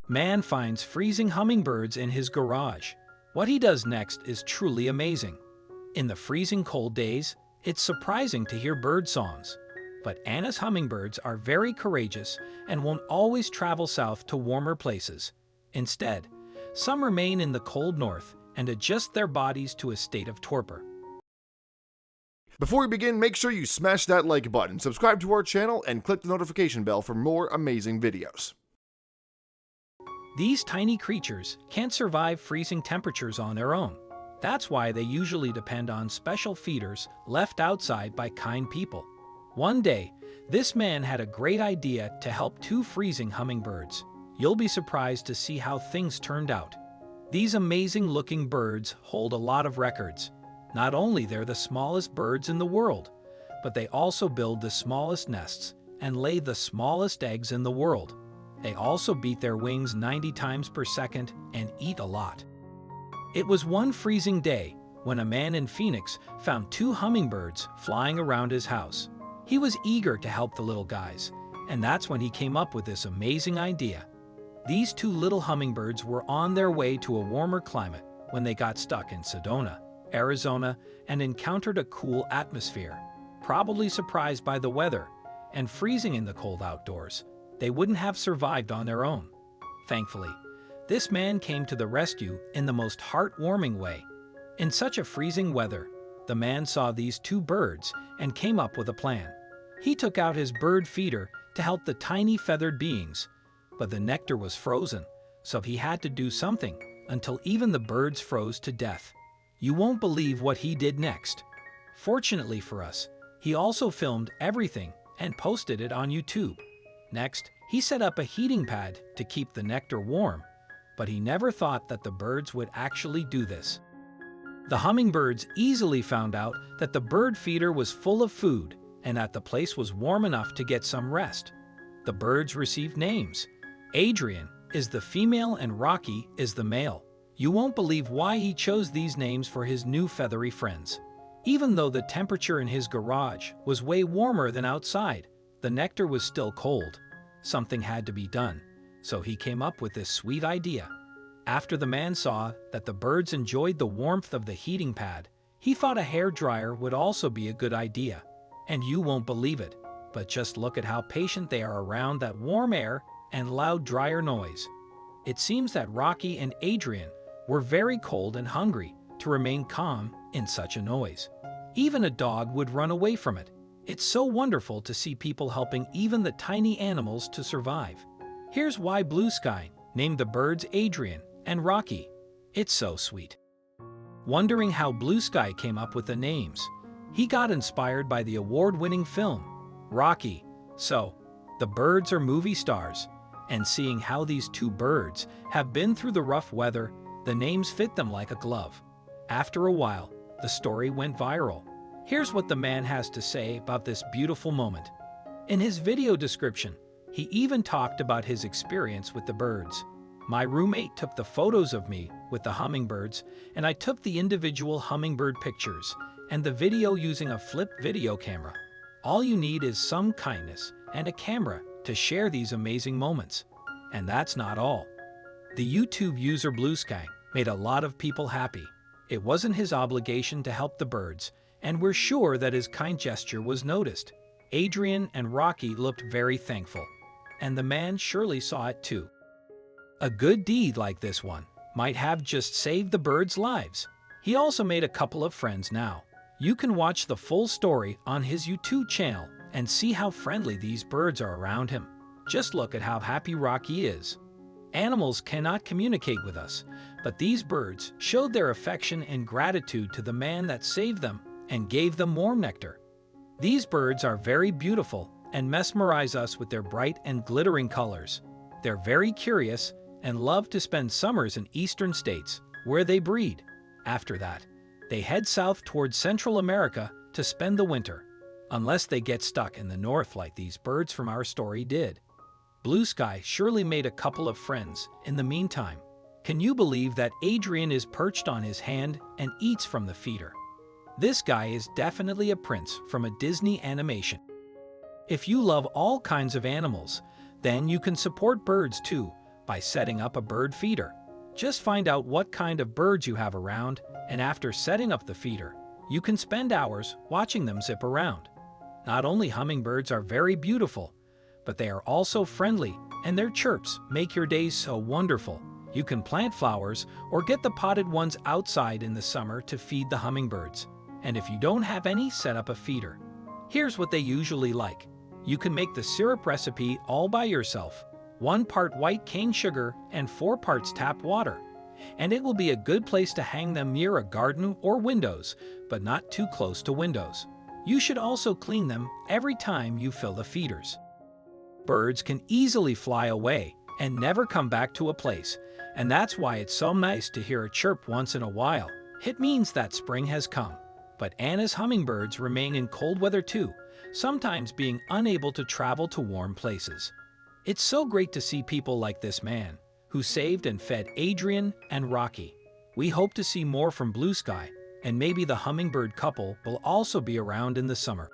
Man finds freezing hummingbirds in his garage. What he does next is truly amazing. In the freezing cold days, it's surprising to hear bird songs. But Anna's hummingbirds are very courageous and won't always travel south to warmer places. Instead, some remain in the cold north and adjust their bodies to a state of torpor. Before we begin, make sure you smash that like button, subscribe to our channel, and click the notification bell for more amazing videos. These tiny creatures can't survive freezing temperatures on their own. That's why they usually depend on special feeders left outside by kind people. One day, this man had a great idea to help two freezing hummingbirds. You'll be surprised to see how things turned out. These amazing-looking birds hold a lot of records. Not only they're the smallest birds in the world, but they also build the smallest nests and lay the smallest eggs in the world. They also beat their wings 90 times per second and eat a lot. It was one freezing day when a man in Phoenix found two hummingbirds flying around his house. He was eager to help the little guys, and that's when he came up with this amazing idea. These two little hummingbirds were on their way to a warmer climate when they got stuck in Sedona, Arizona, and encountered a cool atmosphere. Probably surprised by the weather and freezing in the cold outdoors, they wouldn't have survived on their own. Thankfully, this man came to the rescue in the most heartwarming way. In such a freezing weather, the man saw these two birds and came up with a plan. He took out his bird feeder to help the tiny feathered beings, but the nectar was frozen, so he had to do something until even the birds froze to death. You won't believe what he did next. Fortunately for us, he also filmed everything and posted it on YouTube. Next, he set up a heating pad to keep the nectar warm, but he never thought that the birds would actually do this. The hummingbirds easily found out that the bird feeder was full of food and that the place was warm enough to get some rest. The birds received names. Adrian is the female and Rocky is the male. You won't believe why he chose these names for his new feathery friends. Even though the temperature in his garage was way warmer than outside, the nectar was still cold. Something had to be done, so he came up with this sweet idea. After the man saw that the birds enjoyed the warmth of the heating pad, he thought a hairdryer would also be a good idea. And you won't believe it, but just look at how patient they are around that warm air and loud dryer noise. It seems that Rocky and Adrian were very cold and hungry to remain calm in such a noise. Even a dog would run away from it. It's so wonderful to see people helping even the tiny animals to survive. Here's why Blue Sky named the birds Adrian and Rocky. It's so sweet. Wondering how Blue Sky came up with the names? He got inspired by the award-winning film, Rocky. So, the birds are movie stars, and seeing how these two birds have been through the rough weather, the names fit them like a glove. After a while, the story went viral. Here's what the man has to say about this beautiful moment. In his video description, he even talked about his experience with the birds. My roommate took the photos of me with the hummingbirds, and I took the individual hummingbird pictures and the video using a flip video camera. All you need is some kindness and a camera to share these amazing moments. And that's not all. The YouTube user Blue Sky made a lot of people happy. It wasn't his obligation to help the birds, and we're sure that his kind gesture was noticed. Adrian and Rocky looked very thankful, and the man surely saw it too. A good deed like this one might have just saved the birds' lives. He also made a couple of friends now. You can watch the full story on his YouTube channel and see how friendly these birds are around him. Just look at how happy Rocky is. Animals cannot communicate with us, but these birds showed their affection and gratitude to the man that saved them and gave them warm nectar. These birds are very beautiful and mesmerize us with their bright and glittering colors. They're very curious and love to spend summers in eastern states, where they breed. After that, they head south towards Central America to spend the winter, unless they get stuck in the north like these birds from our story did. Blue Sky surely made a couple of friends in the meantime. Can you believe that Adrian is perched on his hand and eats from the feeder? This guy is definitely a prince from a Disney animation. If you love all kinds of animals, then you can support birds too by setting up a bird feeder. Just find out what kind of birds you have around, and after setting up the feeder, you can spend hours watching them zip around. Not only hummingbirds are very beautiful, but they are also friendly, and their chirps make your days so wonderful. You can plant flowers or get the potted ones outside in the summer to feed the hummingbirds. And if you don't have any, set up a feeder. Here's what they usually like. You can make the syrup recipe all by yourself. 1 part white cane sugar and 4 parts tap water. And it will be a good place to hang them near a garden or windows, but not too close to windows. You should also clean them every time you fill the feeders. Birds can easily fly away and never come back to a place, and that's why it's so nice to hear a chirp once in a while. It means that spring has come. But Anna's hummingbirds remain in cold weather too, sometimes being unable to travel to warm places. It's so great to see people like this man, who saved and fed Adrian and Rocky. We hope to see more from Blue Sky, and maybe the hummingbird couple will also be around in the summer.